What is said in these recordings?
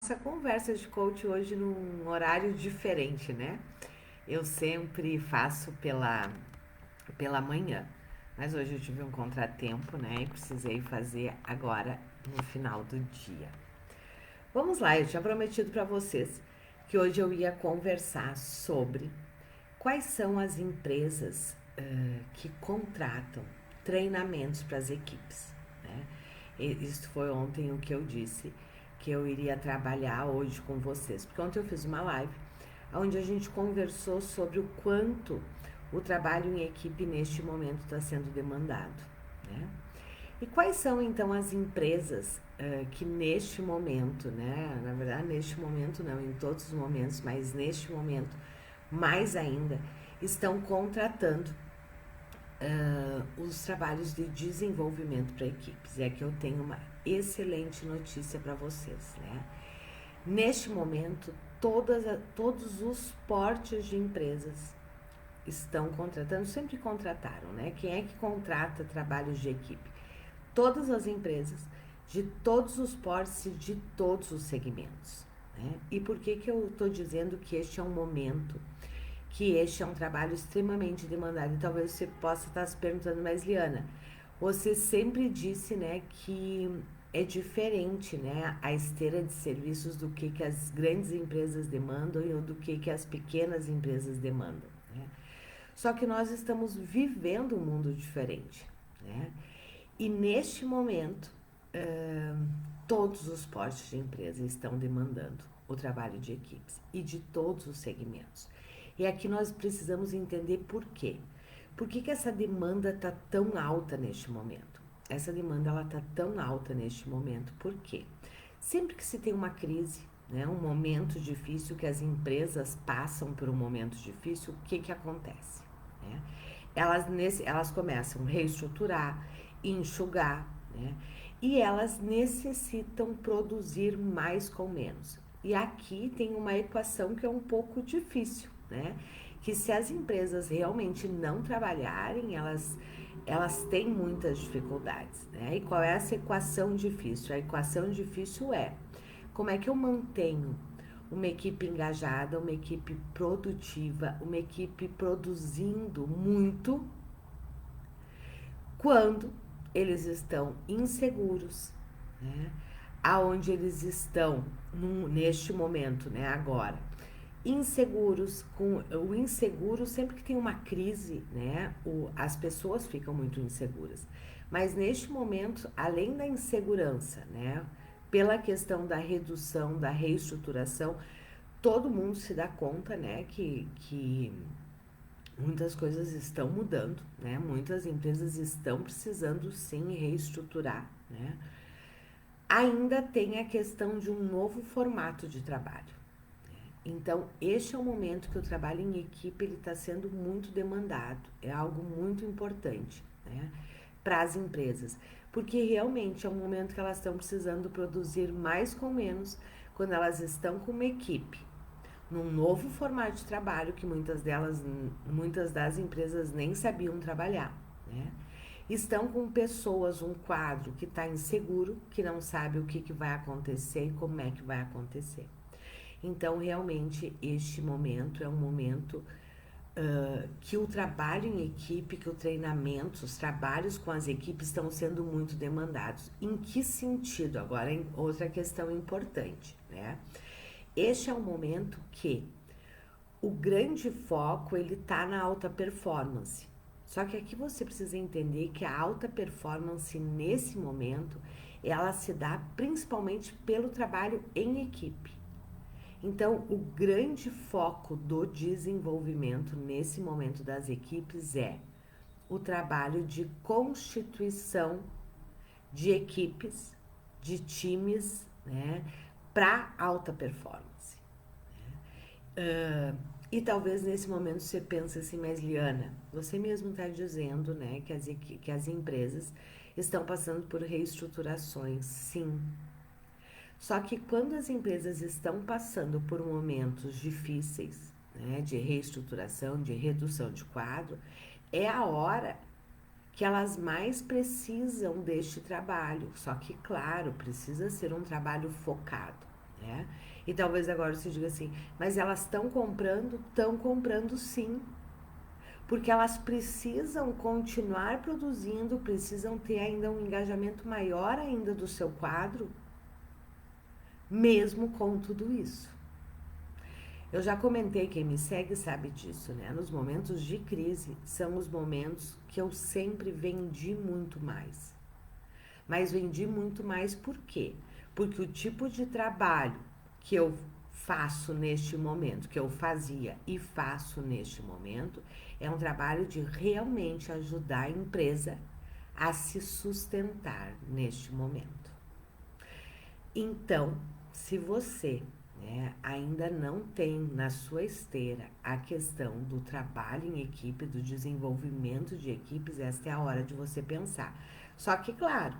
nossa conversa de coach hoje num horário diferente, né? Eu sempre faço pela manhã, mas hoje eu tive um contratempo, né? E precisei fazer agora no final do dia. Vamos lá, eu tinha prometido para vocês que hoje eu ia conversar sobre quais são as empresas que contratam treinamentos para as equipes, né? Isso foi ontem o que eu disse que eu iria trabalhar hoje com vocês, porque ontem eu fiz uma live onde a gente conversou sobre o quanto o trabalho em equipe neste momento está sendo demandado, né? E quais são então as empresas que neste momento, né? Na verdade, neste momento não, em todos os momentos, mas neste momento mais ainda, estão contratando os trabalhos de desenvolvimento para equipes. E aqui eu tenho uma excelente notícia para vocês, né? Neste momento, todos os portes de empresas estão contratando, sempre contrataram, né? Quem é que contrata trabalhos de equipe? Todas as empresas, de todos os portes e de todos os segmentos, né? E por que eu estou dizendo que este é um momento, que este é um trabalho extremamente demandado? E talvez você possa estar se perguntando, mas Liana, você sempre disse, né, que é diferente, né, a esteira de serviços do que as grandes empresas demandam e do que as pequenas empresas demandam, né? Só que nós estamos vivendo um mundo diferente, né? E neste momento, todos os portes de empresa estão demandando o trabalho de equipes e de todos os segmentos. E aqui nós precisamos entender por quê. Por que essa demanda está tão alta neste momento? Essa demanda ela está tão alta neste momento porque sempre que se tem uma crise, né, um momento difícil, que as empresas passam por um momento difícil, o que acontece? Né? Elas começam a reestruturar, enxugar, né? E elas necessitam produzir mais com menos. E aqui tem uma equação que é um pouco difícil, né? Que se as empresas realmente não trabalharem, elas têm muitas dificuldades, né? E qual é essa equação difícil? A equação difícil é como é que eu mantenho uma equipe engajada, uma equipe produtiva, uma equipe produzindo muito quando eles estão inseguros, né? Aonde eles estão neste momento, né? Agora, inseguros, com o inseguro, sempre que tem uma crise, né? As pessoas ficam muito inseguras. Mas neste momento, além da insegurança, né? Pela questão da redução, da reestruturação, todo mundo se dá conta, né? Que muitas coisas estão mudando, né? Muitas empresas estão precisando sim reestruturar, né? Ainda tem a questão de um novo formato de trabalho. Então, este é o momento que o trabalho em equipe ele está sendo muito demandado. É algo muito importante, né, para as empresas, porque realmente é um momento que elas estão precisando produzir mais com menos quando elas estão com uma equipe num novo formato de trabalho que muitas das empresas nem sabiam trabalhar, né? Estão com pessoas, um quadro que está inseguro, que não sabe o que vai acontecer e como é que vai acontecer. Então, realmente, este momento é um momento que o trabalho em equipe, que o treinamento, os trabalhos com as equipes estão sendo muito demandados. Em que sentido? Agora, outra questão importante, né? Este é um momento que o grande foco ele está na alta performance. Só que aqui você precisa entender que a alta performance nesse momento ela se dá principalmente pelo trabalho em equipe. Então, o grande foco do desenvolvimento nesse momento das equipes é o trabalho de constituição de equipes, de times, né, para alta performance. E talvez nesse momento você pense assim, mas Liana, você mesmo está dizendo, né, que as empresas estão passando por reestruturações, sim. Só que quando as empresas estão passando por momentos difíceis, né, de reestruturação, de redução de quadro, é a hora que elas mais precisam deste trabalho. Só que, claro, precisa ser um trabalho focado, né? E talvez agora você diga assim, mas elas estão comprando sim. Porque elas precisam continuar produzindo, precisam ter ainda um engajamento maior ainda do seu quadro, mesmo com tudo isso. Eu já comentei, quem me segue sabe disso, né? Nos momentos de crise são os momentos que eu sempre vendi muito mais. Mas vendi muito mais por quê? Porque o tipo de trabalho que eu faço neste momento, que eu fazia e faço neste momento, é um trabalho de realmente ajudar a empresa a se sustentar neste momento. Então, se você, né, ainda não tem na sua esteira a questão do trabalho em equipe, do desenvolvimento de equipes, esta é a hora de você pensar. Só que, claro,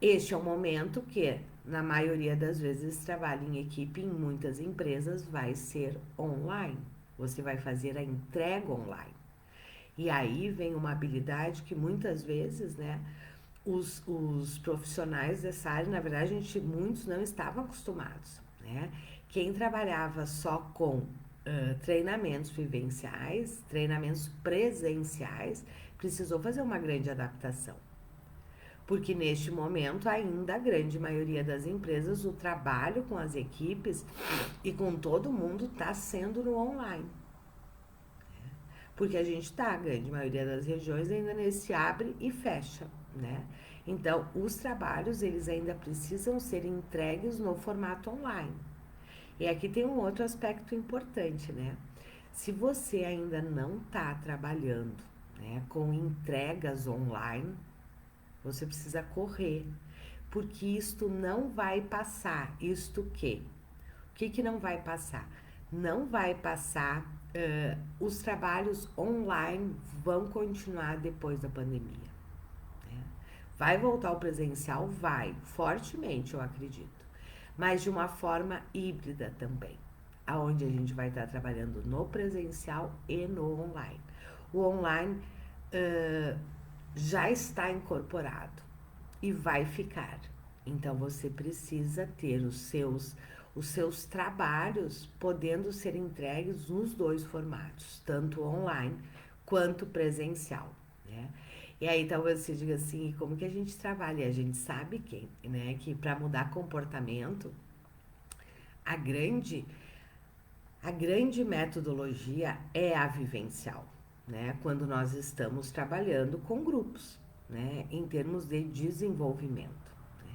este é um momento que, na maioria das vezes, trabalho em equipe em muitas empresas vai ser online. Você vai fazer a entrega online. E aí vem uma habilidade que muitas vezes, né, os profissionais dessa área, na verdade, muitos não estavam acostumados, né? Quem trabalhava só com treinamentos vivenciais, treinamentos presenciais, precisou fazer uma grande adaptação. Porque neste momento, ainda a grande maioria das empresas, o trabalho com as equipes e com todo mundo está sendo no online. Porque a gente está, a grande maioria das regiões, ainda nesse abre e fecha, né? Então, os trabalhos, eles ainda precisam ser entregues no formato online. E aqui tem um outro aspecto importante, né? Se você ainda não está trabalhando, né, com entregas online, você precisa correr, porque isto não vai passar. Isto que? O que não vai passar? Não vai passar, os trabalhos online vão continuar depois da pandemia. Né? Vai voltar ao presencial? Vai, fortemente eu acredito, mas de uma forma híbrida também, aonde a gente vai estar trabalhando no presencial e no online. O online já está incorporado e vai ficar. Então você precisa ter os seus trabalhos podendo ser entregues nos dois formatos, tanto online quanto presencial, né? E aí talvez você diga assim, como que a gente trabalha? E a gente sabe que para mudar comportamento, a grande metodologia é a vivencial, né? Quando nós estamos trabalhando com grupos, né? Em termos de desenvolvimento. Né?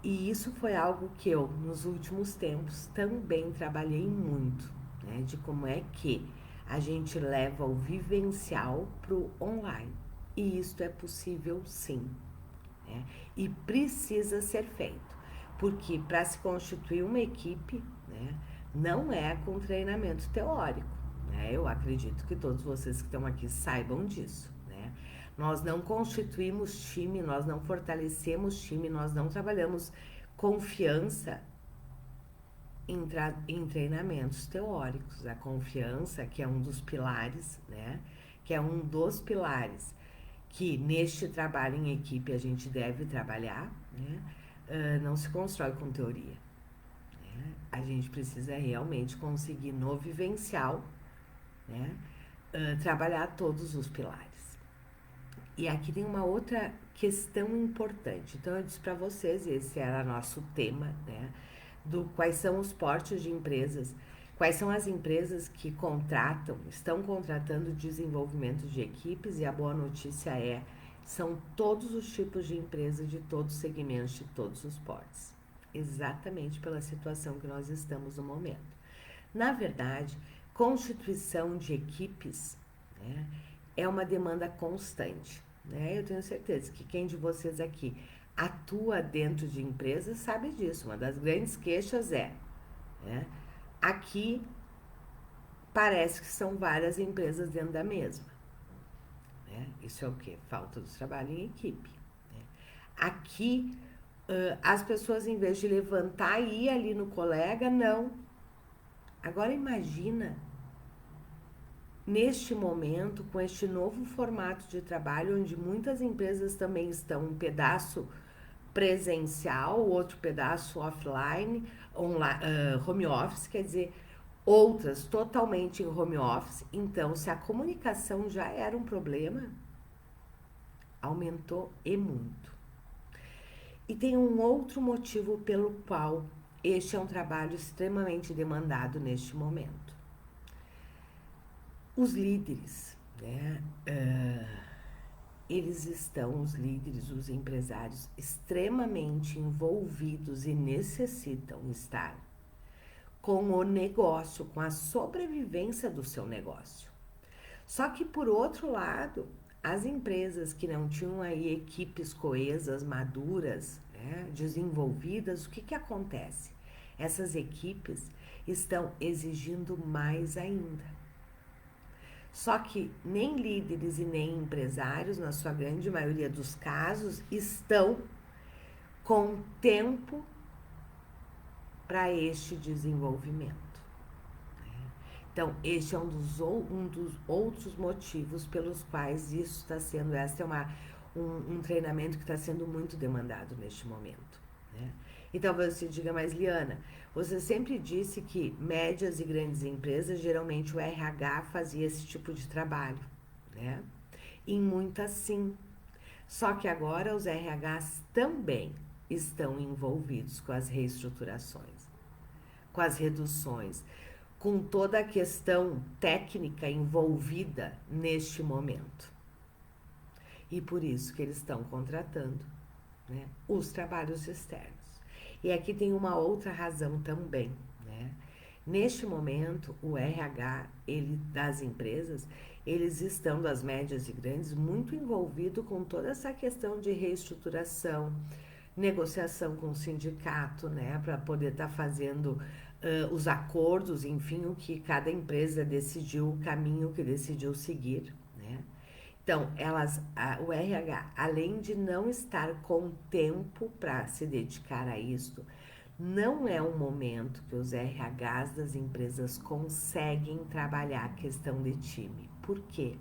E isso foi algo que eu, nos últimos tempos, também trabalhei muito, né? De como é que a gente leva o vivencial para o online. E isso é possível sim, né? E precisa ser feito, porque para se constituir uma equipe, né, não é com treinamento teórico, né? Eu acredito que todos vocês que estão aqui saibam disso, né? Nós não constituímos time, nós não fortalecemos time, nós não trabalhamos confiança em treinamentos teóricos. A confiança, que é um dos pilares, né? Que é um dos pilares que neste trabalho em equipe a gente deve trabalhar, né? Não se constrói com teoria. Né? A gente precisa realmente conseguir no vivencial, né? Trabalhar todos os pilares. E aqui tem uma outra questão importante. Então eu disse para vocês, esse era nosso tema, né? Do quais são os portes de empresas, quais são as empresas que estão contratando desenvolvimento de equipes, e a boa notícia são todos os tipos de empresas, de todos os segmentos, de todos os portes. Exatamente pela situação que nós estamos no momento. Na verdade, constituição de equipes, né, é uma demanda constante. Né? Eu tenho certeza que quem de vocês aqui atua dentro de empresas sabe disso. Uma das grandes queixas né, aqui parece que são várias empresas dentro da mesma. Né? Isso é o quê? Falta do trabalho em equipe. Né? Aqui, as pessoas, em vez de levantar e ir ali no colega, não. Agora imagina, neste momento, com este novo formato de trabalho, onde muitas empresas também estão um pedaço presencial, outro pedaço offline, home office, quer dizer, outras totalmente em home office. Então, se a comunicação já era um problema, aumentou e muito. E tem um outro motivo pelo qual este é um trabalho extremamente demandado neste momento. Os líderes, né? Os líderes, os empresários, extremamente envolvidos e necessitam estar com o negócio, com a sobrevivência do seu negócio. Só que, por outro lado, as empresas que não tinham aí equipes coesas, maduras, né, desenvolvidas, o que acontece? Essas equipes estão exigindo mais ainda. Só que nem líderes e nem empresários, na sua grande maioria dos casos, estão com tempo para este desenvolvimento. Então, este é um dos outros motivos pelos quais isso está sendo, um treinamento que está sendo muito demandado neste momento. Né? E talvez você diga, mas Liana, você sempre disse que médias e grandes empresas, geralmente o RH fazia esse tipo de trabalho, né? Em muitas sim. Só que agora os RHs também estão envolvidos com as reestruturações, com as reduções, com toda a questão técnica envolvida neste momento. E por isso que eles estão contratando, né, os trabalhos externos. E aqui tem uma outra razão também, né? Neste momento, o RH das empresas, eles estão, das médias e grandes, muito envolvido com toda essa questão de reestruturação, negociação com o sindicato, né, para poder estar fazendo os acordos, enfim, o que cada empresa decidiu, o caminho que decidiu seguir, né? Então, o RH, além de não estar com tempo para se dedicar a isto, não é um momento que os RHs das empresas conseguem trabalhar a questão de time. Por quê?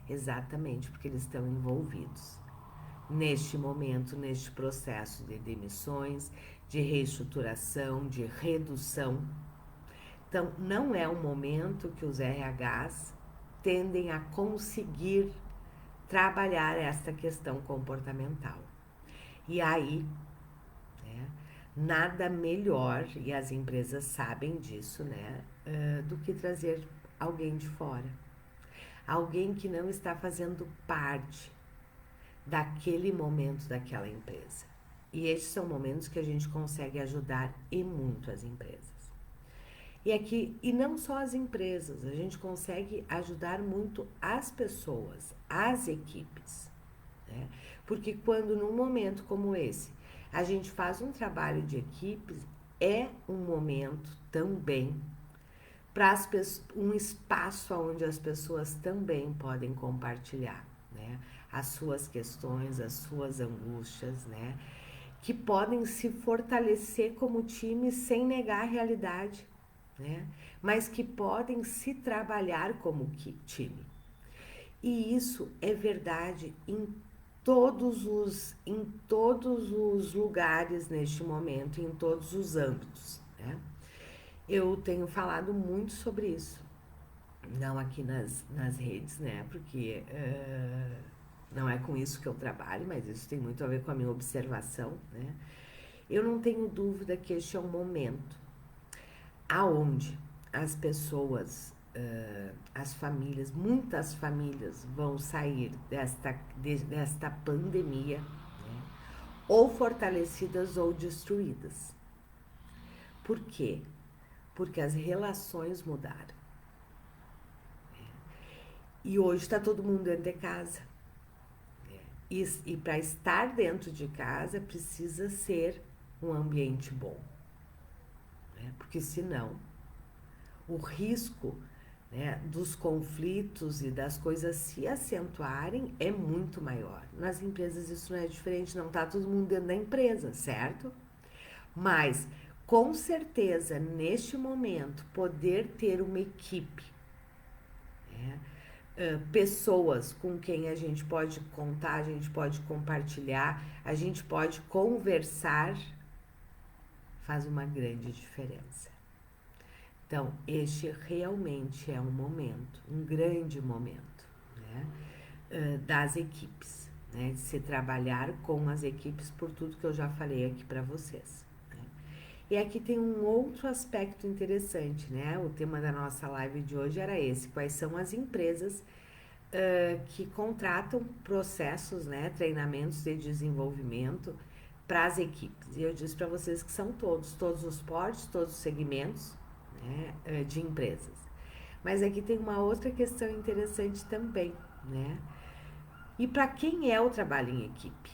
Exatamente porque eles estão envolvidos neste momento, neste processo de demissões, de reestruturação, de redução. Então, não é um momento que os RHs tendem a conseguir trabalhar esta questão comportamental. E aí, né, nada melhor, e as empresas sabem disso, né, do que trazer alguém de fora. Alguém que não está fazendo parte daquele momento daquela empresa. E esses são momentos que a gente consegue ajudar e muito as empresas. E não só as empresas, a gente consegue ajudar muito as pessoas, as equipes, né? Porque quando num momento como esse, a gente faz um trabalho de equipes, é um momento também para um espaço onde as pessoas também podem compartilhar, né, as suas questões, as suas angústias, né, que podem se fortalecer como time sem negar a realidade, né, mas que podem se trabalhar como time. E isso é verdade em todos os lugares neste momento, em todos os âmbitos, né? Eu tenho falado muito sobre isso, não aqui nas redes, né? Porque não é com isso que eu trabalho, mas isso tem muito a ver com a minha observação, né? Eu não tenho dúvida que este é um momento aonde as pessoas, as famílias, muitas famílias vão sair desta pandemia, né, ou fortalecidas ou destruídas. Por quê? Porque as relações mudaram. E hoje está todo mundo dentro de casa. E para estar dentro de casa precisa ser um ambiente bom. Porque senão o risco, né, dos conflitos e das coisas se acentuarem é muito maior. Nas empresas isso não é diferente, não está todo mundo dentro da empresa, certo? Mas, com certeza, neste momento, poder ter uma equipe, né, pessoas com quem a gente pode contar, a gente pode compartilhar, a gente pode conversar, faz uma grande diferença. Então, este realmente é um momento, um grande momento, né, das equipes, né, de se trabalhar com as equipes por tudo que eu já falei aqui para vocês. Né. E aqui tem um outro aspecto interessante, né? O tema da nossa live de hoje era esse: quais são as empresas que contratam processos, né, treinamentos de desenvolvimento para as equipes. E eu disse para vocês que são todos os portes, todos os segmentos, né, de empresas. Mas aqui tem uma outra questão interessante também, né? E para quem é o trabalho em equipe?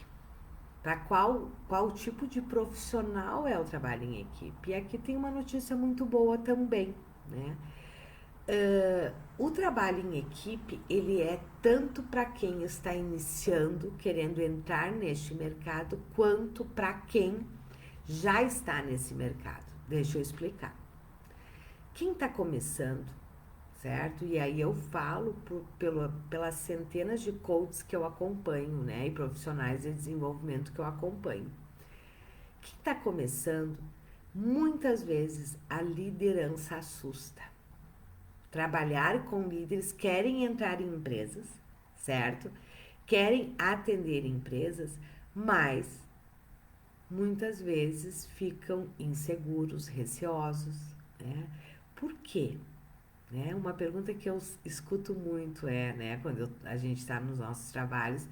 Para qual tipo de profissional é o trabalho em equipe? E aqui tem uma notícia muito boa também, né? O trabalho em equipe, ele é tanto para quem está iniciando, querendo entrar neste mercado, quanto para quem já está nesse mercado. Deixa eu explicar. Quem está começando, certo? E aí eu falo pelas centenas de coaches que eu acompanho, né? E profissionais de desenvolvimento que eu acompanho. Quem está começando, muitas vezes a liderança assusta. Trabalhar com líderes, querem entrar em empresas, certo? Querem atender empresas, mas muitas vezes ficam inseguros, receosos, né? Por quê? Né? Uma pergunta que eu escuto muito é, né, quando a gente está nos nossos trabalhos,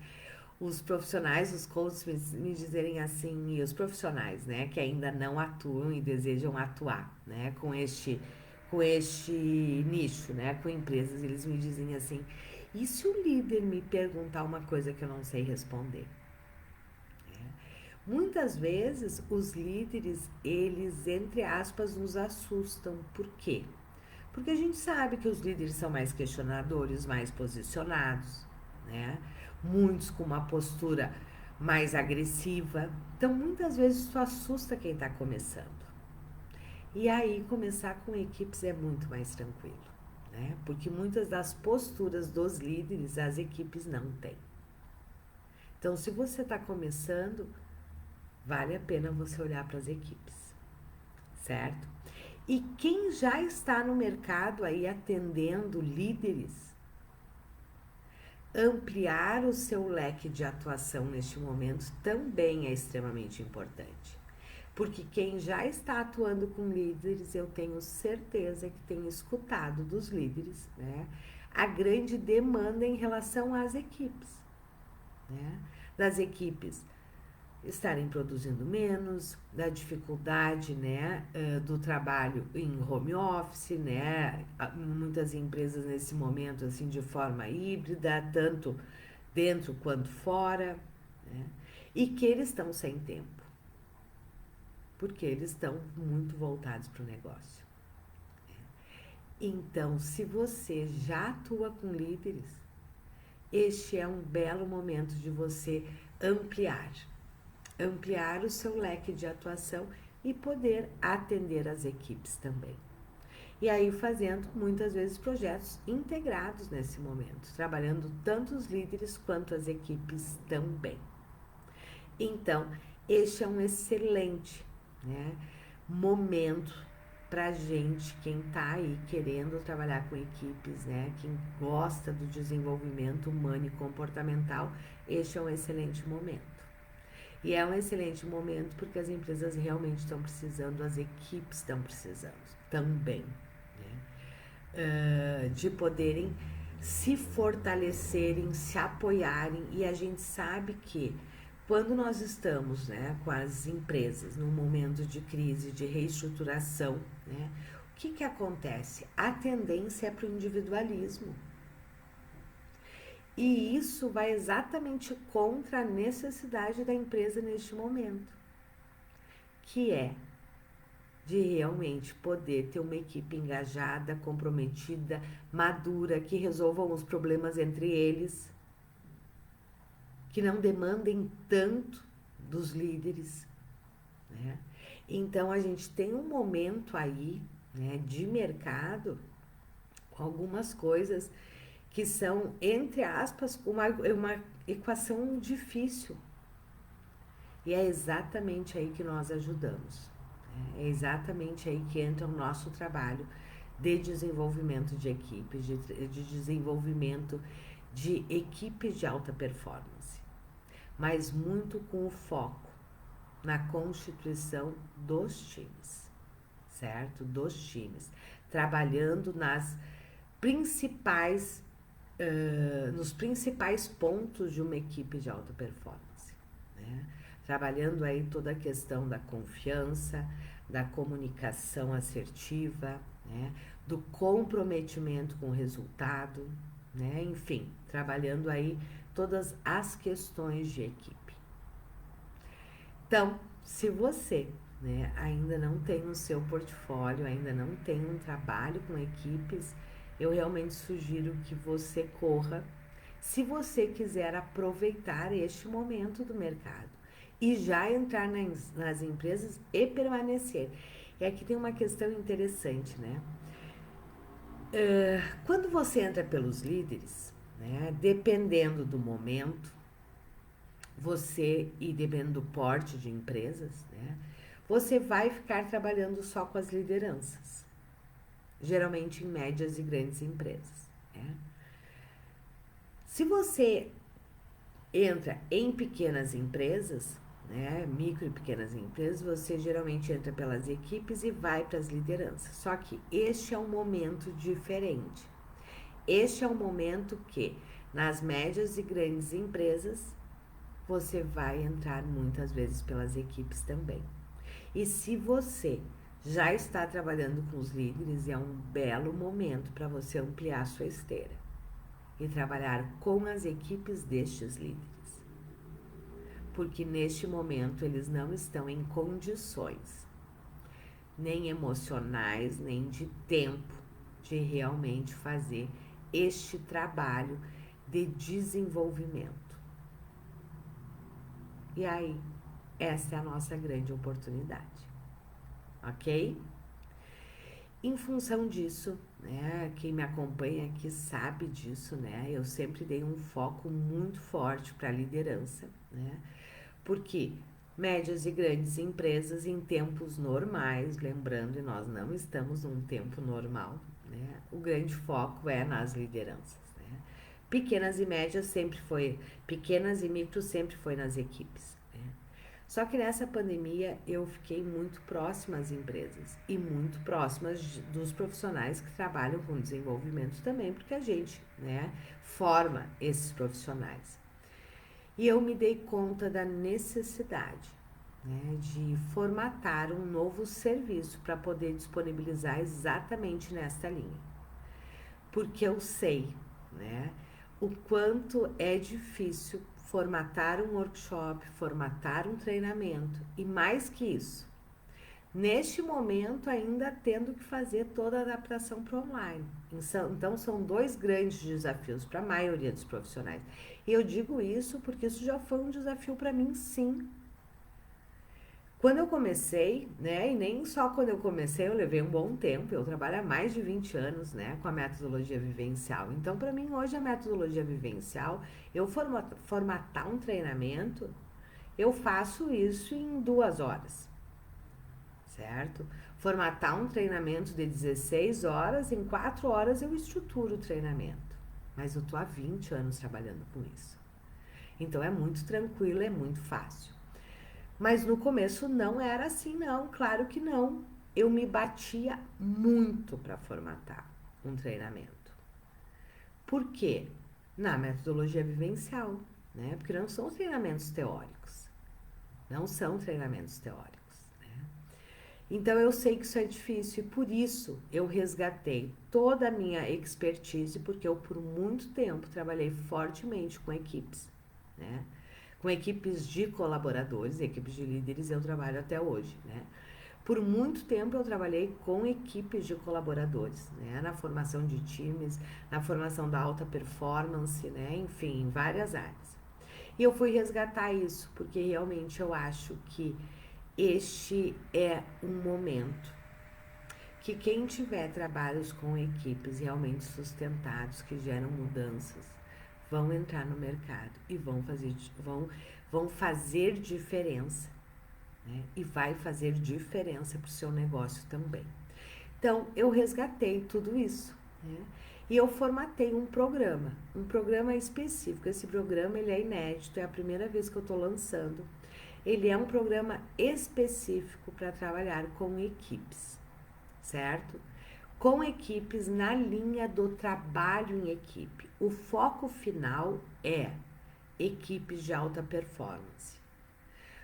os profissionais, os coaches me dizerem assim, e os profissionais, né, que ainda não atuam e desejam atuar, né, com este nicho, né, com empresas, eles me dizem assim: e se o líder me perguntar uma coisa que eu não sei responder? Muitas vezes os líderes, eles, entre aspas, nos assustam. Por quê? Porque a gente sabe que os líderes são mais questionadores, mais posicionados, né? Muitos com uma postura mais agressiva. Então, muitas vezes isso assusta quem está começando. E aí, começar com equipes é muito mais tranquilo, né? Porque muitas das posturas dos líderes, as equipes não têm. Então, se você está começando, vale a pena você olhar para as equipes, certo? E quem já está no mercado aí atendendo líderes, ampliar o seu leque de atuação neste momento também é extremamente importante. Porque quem já está atuando com líderes, eu tenho certeza que tem escutado dos líderes, né, a grande demanda em relação às equipes, né, das equipes estarem produzindo menos, da dificuldade, né, do trabalho em home office, né, muitas empresas nesse momento assim de forma híbrida, tanto dentro quanto fora, né, e que eles estão sem tempo, porque eles estão muito voltados para o negócio. Então, se você já atua com líderes, este é um belo momento de você ampliar o seu leque de atuação e poder atender as equipes também. E aí fazendo muitas vezes projetos integrados nesse momento, trabalhando tanto os líderes quanto as equipes também. Então, este é um excelente, né, momento para gente, quem está aí querendo trabalhar com equipes, né, quem gosta do desenvolvimento humano e comportamental, este é um excelente momento. E é um excelente momento porque as empresas realmente estão precisando, as equipes estão precisando também, né, de poderem se fortalecerem, se apoiarem. E a gente sabe que quando nós estamos, né, com as empresas num momento de crise, de reestruturação, né, o que acontece? A tendência é para o individualismo. E isso vai exatamente contra a necessidade da empresa neste momento, que é de realmente poder ter uma equipe engajada, comprometida, madura, que resolvam os problemas entre eles, que não demandem tanto dos líderes, né? Então, a gente tem um momento aí, né, de mercado, com algumas coisas que são, entre aspas, uma equação difícil. E é exatamente aí que nós ajudamos, É exatamente aí que entra o nosso trabalho de desenvolvimento de equipes, de desenvolvimento de equipes de alta performance, mas muito com o foco na constituição dos times, certo? Dos times, trabalhando nos principais pontos de uma equipe de alta performance, né? Trabalhando aí toda a questão da confiança, da comunicação assertiva, né? Do comprometimento com o resultado, né? Enfim, trabalhando aí todas as questões de equipe. Então, se você, né, ainda não tem no seu portfólio, ainda não tem um trabalho com equipes, eu realmente sugiro que você corra, se você quiser aproveitar este momento do mercado e já entrar nas empresas e permanecer. E aqui tem uma questão interessante, né? Quando você entra pelos líderes, né, dependendo do momento, e dependendo do porte de empresas, né, você vai ficar trabalhando só com as lideranças, geralmente em médias e grandes empresas, né? Se você entra em pequenas empresas, né, micro e pequenas empresas, você geralmente entra pelas equipes e vai para as lideranças. Só que este é um momento diferente. Este é um momento que, nas médias e grandes empresas, você vai entrar muitas vezes pelas equipes também. E se você já está trabalhando com os líderes, é um belo momento para você ampliar sua esteira e trabalhar com as equipes destes líderes. Porque neste momento eles não estão em condições, nem emocionais, nem de tempo, de realmente fazer este trabalho de desenvolvimento. E aí, essa é a nossa grande oportunidade, ok? Em função disso, né, quem me acompanha aqui sabe disso, né? Eu sempre dei um foco muito forte para a liderança, né? Porque médias e grandes empresas em tempos normais, lembrando, e nós não estamos num tempo normal, né? O grande foco é nas lideranças, né? Pequenas e micro sempre foi nas equipes, né? Só que nessa pandemia eu fiquei muito próxima às empresas e muito próxima dos profissionais que trabalham com desenvolvimento também, porque a gente, né, forma esses profissionais. E eu me dei conta da necessidade, né, de formatar um novo serviço para poder disponibilizar exatamente nesta linha. Porque eu sei, né, o quanto é difícil formatar um workshop, formatar um treinamento e mais que isso, neste momento ainda tendo que fazer toda a adaptação para online. Então são dois grandes desafios para a maioria dos profissionais. E eu digo isso porque isso já foi um desafio para mim, sim. Quando eu comecei, né, e nem só quando eu comecei, eu levei um bom tempo, eu trabalho há mais de 20 anos, né, com a metodologia vivencial. Então, para mim, hoje, a metodologia vivencial, eu formatar um treinamento, eu faço isso em 2 horas, certo? Formatar um treinamento de 16 horas, em 4 horas eu estruturo o treinamento. Mas eu tô há 20 anos trabalhando com isso. Então, é muito tranquilo, é muito fácil. Mas no começo não era assim, não, claro que não. Eu me batia muito para formatar um treinamento. Por quê? Na metodologia vivencial, né? Porque não são treinamentos teóricos. Não são treinamentos teóricos, né? Então eu sei que isso é difícil e por isso eu resgatei toda a minha expertise, porque eu por muito tempo trabalhei fortemente com equipes, né? Com equipes de colaboradores, equipes de líderes, eu trabalho até hoje, né? Por muito tempo eu trabalhei com equipes de colaboradores, né? Na formação de times, na formação da alta performance, né? Enfim, em várias áreas. E eu fui resgatar isso, porque realmente eu acho que este é um momento que quem tiver trabalhos com equipes realmente sustentados, que geram mudanças, vão entrar no mercado e vão fazer diferença, né? E vai fazer diferença para o seu negócio também. Então, eu resgatei tudo isso, né? E eu formatei um programa específico. Esse programa, ele é inédito, é a primeira vez que eu estou lançando. Ele é um programa específico para trabalhar com equipes, certo? Com equipes na linha do trabalho em equipe. O foco final é equipes de alta performance.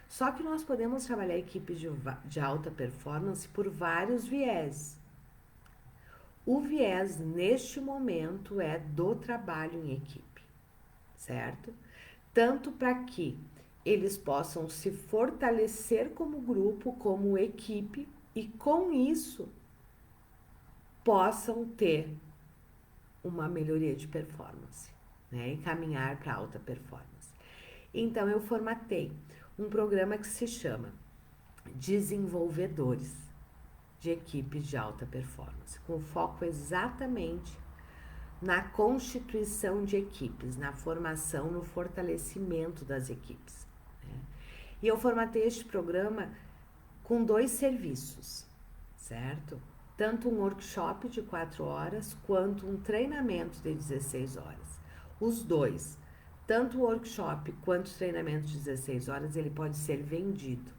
Só que nós podemos trabalhar equipes de alta performance por vários viés. O viés neste momento é do trabalho em equipe, certo? Tanto para que eles possam se fortalecer como grupo, como equipe, e com isso possam ter uma melhoria de performance, né? E caminhar para alta performance. Então eu formatei um programa que se chama Desenvolvedores de Equipes de Alta Performance, com foco exatamente na constituição de equipes, na formação, no fortalecimento das equipes, né? E eu formatei este programa com 2 serviços, certo? Tanto um workshop de 4 horas, quanto um treinamento de 16 horas. Os dois, tanto o workshop quanto o treinamento de 16 horas, ele pode ser vendido.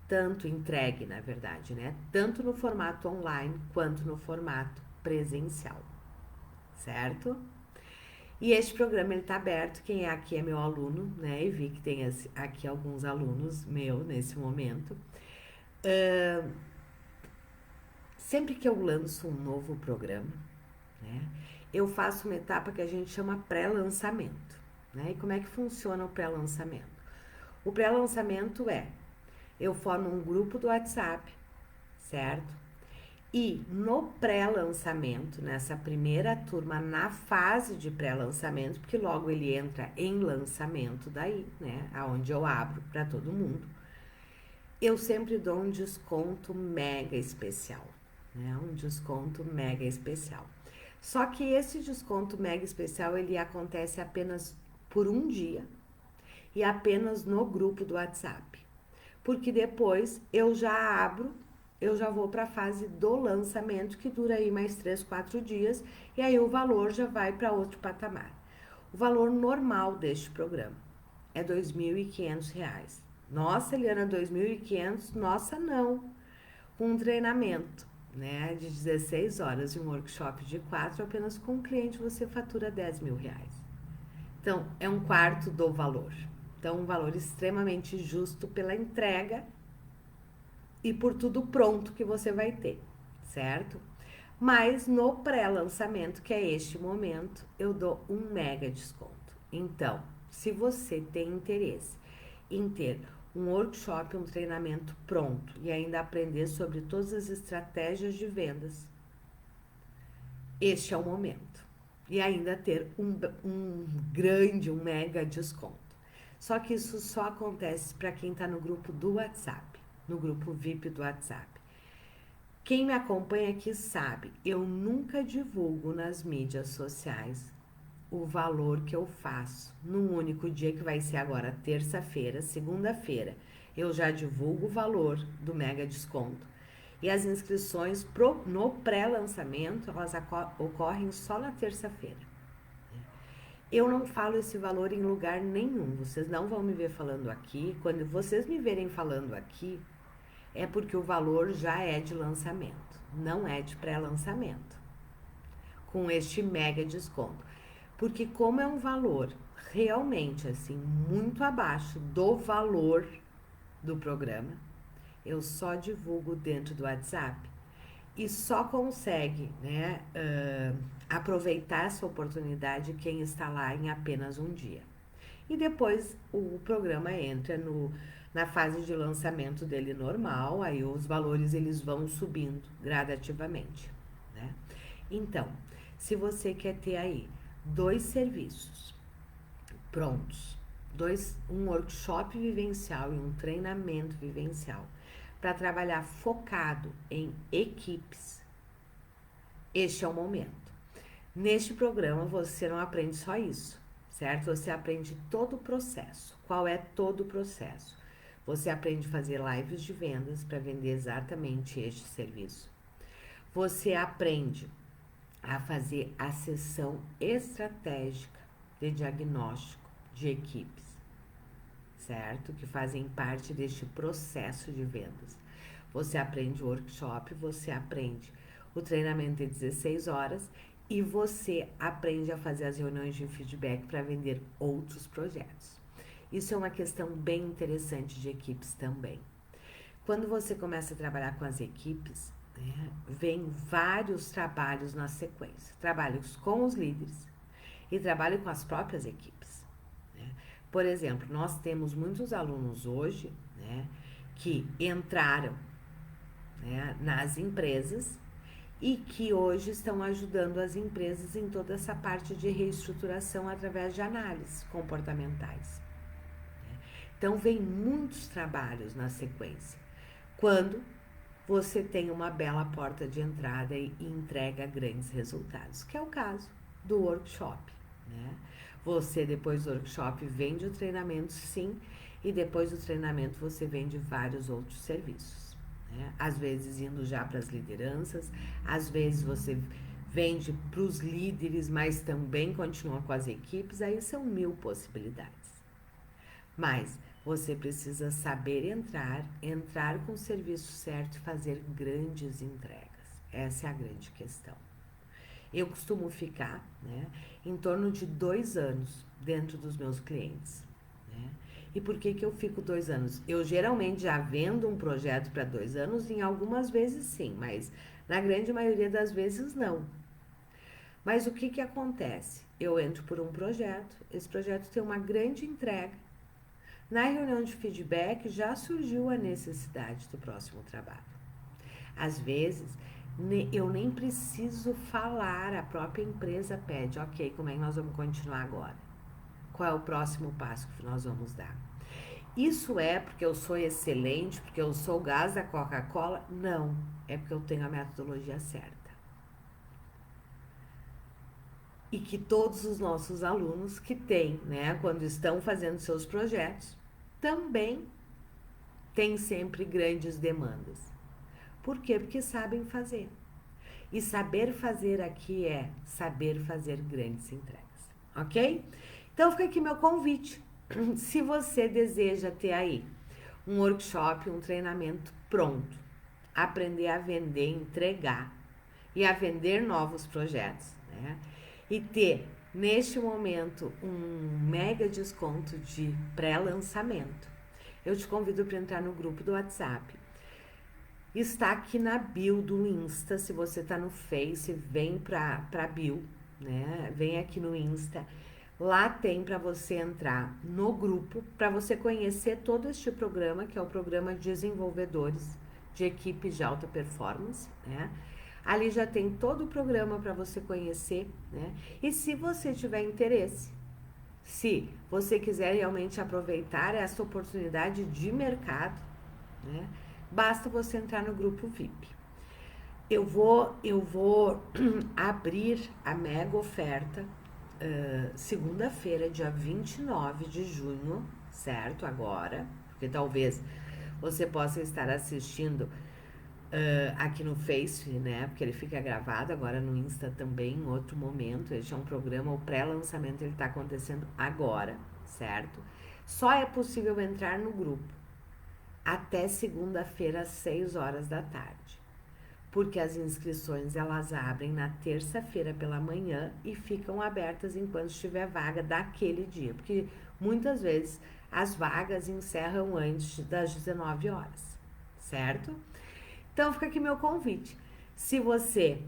Tanto entregue, na verdade, né? Tanto no formato online, quanto no formato presencial, certo? E este programa, ele tá aberto, quem é aqui é meu aluno, né? E vi que tem aqui alguns alunos meu nesse momento. Sempre que eu lanço um novo programa, né, eu faço uma etapa que a gente chama pré-lançamento, né? E como é que funciona o pré-lançamento? O pré-lançamento eu formo um grupo do WhatsApp, certo? E no pré-lançamento, nessa primeira turma, na fase de pré-lançamento, porque logo ele entra em lançamento daí, né, aonde eu abro para todo mundo, eu sempre dou um desconto mega especial, né? Um desconto mega especial. Só que esse desconto mega especial, ele acontece apenas por um dia e apenas no grupo do WhatsApp. Porque depois eu já vou para a fase do lançamento, que dura aí mais 3, 4 dias, e aí o valor já vai para outro patamar. O valor normal deste programa é R$ 2.500. Nossa, Eliana, 2.500? Nossa, não. Com um treinamento, né, de 16 horas e um workshop de 4, apenas com um cliente você fatura R$ 10.000. Então, é um quarto do valor. Então, um valor extremamente justo pela entrega e por tudo pronto que você vai ter, certo? Mas no pré-lançamento, que é este momento, eu dou um mega desconto. Então, se você tem interesse em ter um workshop, um treinamento pronto e ainda aprender sobre todas as estratégias de vendas, este é o momento. E ainda ter um mega desconto. Só que isso só acontece para quem está no grupo do WhatsApp, no grupo VIP do WhatsApp. Quem me acompanha aqui sabe, eu nunca divulgo nas mídias sociais o valor que eu faço num único dia, que vai ser agora terça-feira, segunda-feira. Eu já divulgo o valor do mega desconto. E as inscrições no pré-lançamento, elas ocorrem só na terça-feira. Eu não falo esse valor em lugar nenhum. Vocês não vão me ver falando aqui. Quando vocês me verem falando aqui, é porque o valor já é de lançamento, não é de pré-lançamento, com este mega desconto. Porque como é um valor realmente assim muito abaixo do valor do programa, eu só divulgo dentro do WhatsApp e só consegue, né, aproveitar essa oportunidade quem está lá em apenas um dia. E depois o programa entra na fase de lançamento dele normal, aí os valores eles vão subindo gradativamente, né? Então, se você quer ter aí 2 serviços prontos, um workshop vivencial e um treinamento vivencial, para trabalhar focado em equipes, este é o momento. Neste programa você não aprende só isso, certo? Você aprende todo o processo. Qual é todo o processo? Você aprende a fazer lives de vendas para vender exatamente este serviço. Você aprende a fazer a sessão estratégica de diagnóstico de equipes, certo? Que fazem parte deste processo de vendas. Você aprende o workshop, você aprende o treinamento de 16 horas e você aprende a fazer as reuniões de feedback para vender outros projetos. Isso é uma questão bem interessante de equipes também. Quando você começa a trabalhar com as equipes, né, vem vários trabalhos na sequência. Trabalhos com os líderes e trabalho com as próprias equipes. Né? Por exemplo, nós temos muitos alunos hoje, né, que entraram, né, nas empresas e que hoje estão ajudando as empresas em toda essa parte de reestruturação através de análises comportamentais. Então, vem muitos trabalhos na sequência. Quando você tem uma bela porta de entrada e entrega grandes resultados, que é o caso do workshop, né? Você, depois do workshop, vende o treinamento, sim, e depois do treinamento você vende vários outros serviços, né? Às vezes indo já para as lideranças, às vezes você vende para os líderes, mas também continua com as equipes, aí são 1000 possibilidades. Mas você precisa saber entrar com o serviço certo e fazer grandes entregas. Essa é a grande questão. Eu costumo ficar, né, em torno de 2 anos dentro dos meus clientes. Né? E por que eu fico 2 anos? Eu geralmente já vendo um projeto para 2 anos, em algumas vezes sim, mas na grande maioria das vezes não. Mas o que acontece? Eu entro por um projeto, esse projeto tem uma grande entrega. Na reunião de feedback já surgiu a necessidade do próximo trabalho. Às vezes, eu nem preciso falar, a própria empresa pede, ok, como é que nós vamos continuar agora? Qual é o próximo passo que nós vamos dar? Isso é porque eu sou excelente, porque eu sou o gás da Coca-Cola? Não, é porque eu tenho a metodologia certa. E que todos os nossos alunos que têm, né, quando estão fazendo seus projetos, também têm sempre grandes demandas. Por quê? Porque sabem fazer. E saber fazer aqui é saber fazer grandes entregas, ok? Então fica aqui meu convite. Se você deseja ter aí um workshop, um treinamento pronto, aprender a vender, entregar e a vender novos projetos, né? E ter, neste momento, um mega desconto de pré-lançamento. Eu te convido para entrar no grupo do WhatsApp. Está aqui na bio do Insta. Se você está no Face, vem para bio, né? Vem aqui no Insta. Lá tem para você entrar no grupo, para você conhecer todo este programa, que é o programa Desenvolvedores de Equipes de Alta Performance, né? Ali já tem todo o programa para você conhecer, né? E se você tiver interesse, se você quiser realmente aproveitar essa oportunidade de mercado, né? Basta você entrar no grupo VIP. Eu vou abrir a mega oferta segunda-feira, dia 29 de junho, certo? Agora, porque talvez você possa estar assistindo aqui no Face, né? Porque ele fica gravado agora no Insta também, em outro momento. Este é um programa, o pré-lançamento ele está acontecendo agora, certo? Só é possível entrar no grupo até segunda-feira, às 6 horas da tarde. Porque as inscrições, elas abrem na terça-feira pela manhã e ficam abertas enquanto estiver vaga daquele dia. Porque muitas vezes as vagas encerram antes das 19 horas, certo? Então, fica aqui meu convite. Se você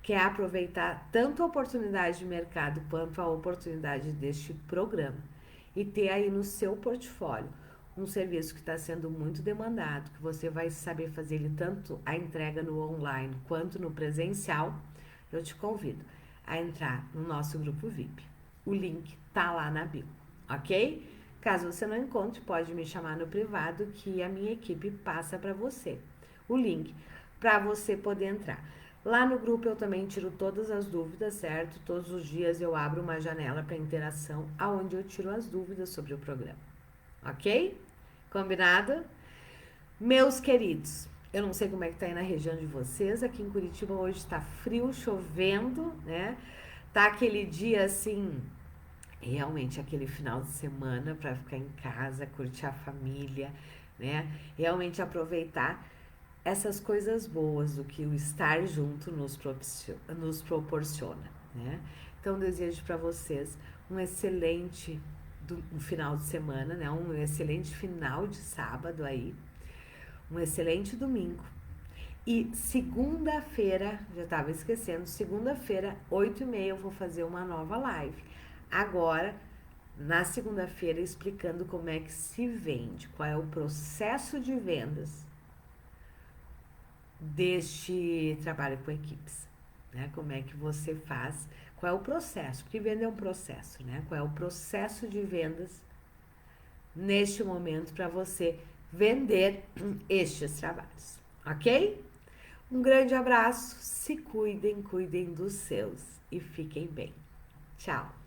quer aproveitar tanto a oportunidade de mercado quanto a oportunidade deste programa e ter aí no seu portfólio um serviço que está sendo muito demandado, que você vai saber fazer ele tanto a entrega no online quanto no presencial, eu te convido a entrar no nosso grupo VIP. O link tá lá na bio, ok? Caso você não encontre, pode me chamar no privado que a minha equipe passa para você o link para você poder entrar. Lá no grupo eu também tiro todas as dúvidas, certo? Todos os dias eu abro uma janela para interação, aonde eu tiro as dúvidas sobre o programa, ok? Combinado? Meus queridos, eu não sei como é que tá aí na região de vocês. Aqui em Curitiba hoje tá frio, chovendo, né? Tá aquele dia assim, realmente aquele final de semana para ficar em casa, curtir a família, né? Realmente aproveitar essas coisas boas do que o estar junto nos proporciona, né? Então desejo para vocês um excelente um final de semana, né? Um excelente final de sábado aí, um excelente domingo. E segunda-feira, já estava esquecendo, segunda-feira, 8h30, eu vou fazer uma nova live. Agora, na segunda-feira, explicando como é que se vende, qual é o processo de vendas deste trabalho com equipes, né? Como é que você faz, qual é o processo, porque vender é um processo, né? Qual é o processo de vendas neste momento para você vender estes trabalhos, ok? Um grande abraço, se cuidem, cuidem dos seus e fiquem bem. Tchau!